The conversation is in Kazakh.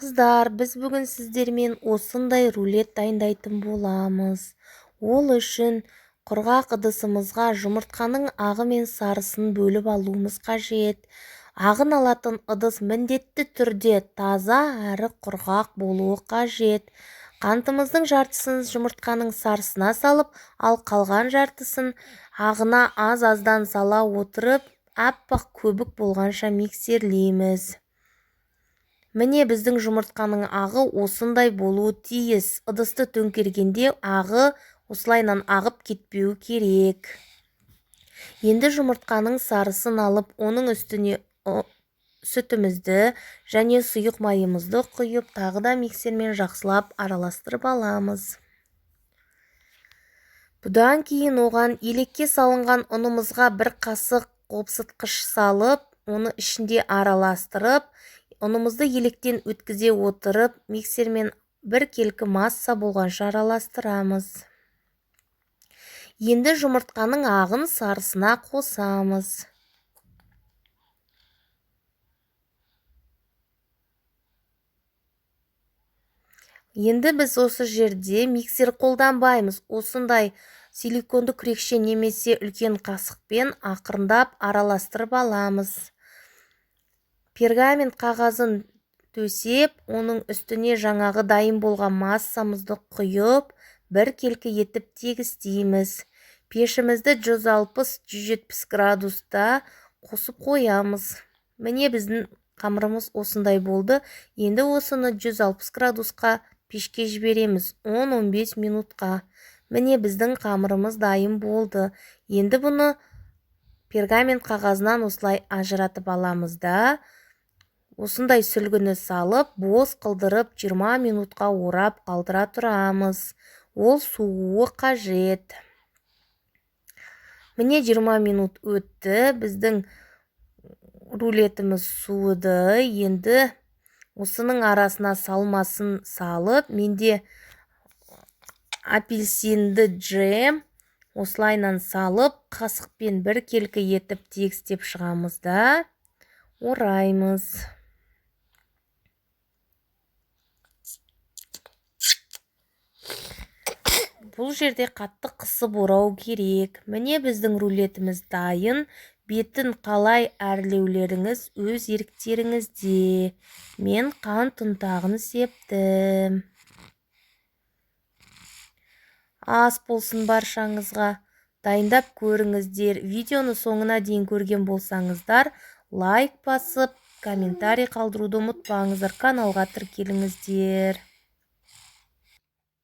Қыздар, біз бүгін сіздермен осындай рулет дайындайтын боламыз. Ол үшін құрғақ ыдысымызға жұмыртқаның ағы мен сарысын бөліп алуымыз қажет. Ағын алатын ыдыс міндетті түрде таза әрі құрғақ болуы қажет. Қантымыздың жартысын жұмыртқаның сарысына салып, ал қалған жартысын ағына аз-аздан сала отырып, аппақ көбік болғанша миксерлейміз. Міне біздің жұмыртқаның ағы осындай болуы тиіс. Ыдысты төңкергенде ағы осылайынан ағып кетпеу керек. Енді жұмыртқаның сарысын алып, оның үстіне сүтімізді және сұйық майымызды құйып, тағы да миксермен жақсылап араластырып аламыз. Бұдан кейін оған елекке салынған ұнымызға бір қасық қопсытқыш салып, оны ішінде араластырып, ұнымызды електен өткізе отырып, миксермен бір келкі масса болғанша араластырамыз. Енді жұмыртқаның ағын сарысына қосамыз. Енді біз осы жерде миксер қолданбаймыз. Осындай силиконды күрекше немесе үлкен қасықпен ақырындап араластырып аламыз. Пергамент қағазын төсеп, оның үстіне жаңағы дайын болған массамызды құйып, бір келкі етіп тегістейміз. Пешімізді 160-170 градуста қосып қоямыз. Міне біздің қамырымыз осындай болды. Енді осыны 160 градусқа пешке жібереміз 10-15 минутқа. Міне біздің қамырымыз дайын болды. Енді бұны пергамент қағазынан осылай ажыратып аламыз да, осындай сүлгіні салып, бос қылдырып 20 минутқа орап қалдыра тұрамыз. Ол суы қажет. Міне 20 минут өтті. Біздің рулетіміз суыды. Енді осының арасына салмасын салып, менде апельсинді джем осылайынан салып, қасықпен бір келкі етіп тегістеп шығамыз да ораймыз. Бұл жерде қатты қысып орау керек. Міне біздің рулетіміз дайын. Бетін қалай әрлеулеріңіз өз еріктеріңізде. Мен қант ұнтағын септім. Ас болсын баршаңызға. Дайындап көріңіздер. Видеоны соңына дейін көрген болсаңыздар, лайк басып, комментарий қалдыруды ұмытпаңыздар. Каналға тіркеліңіздер.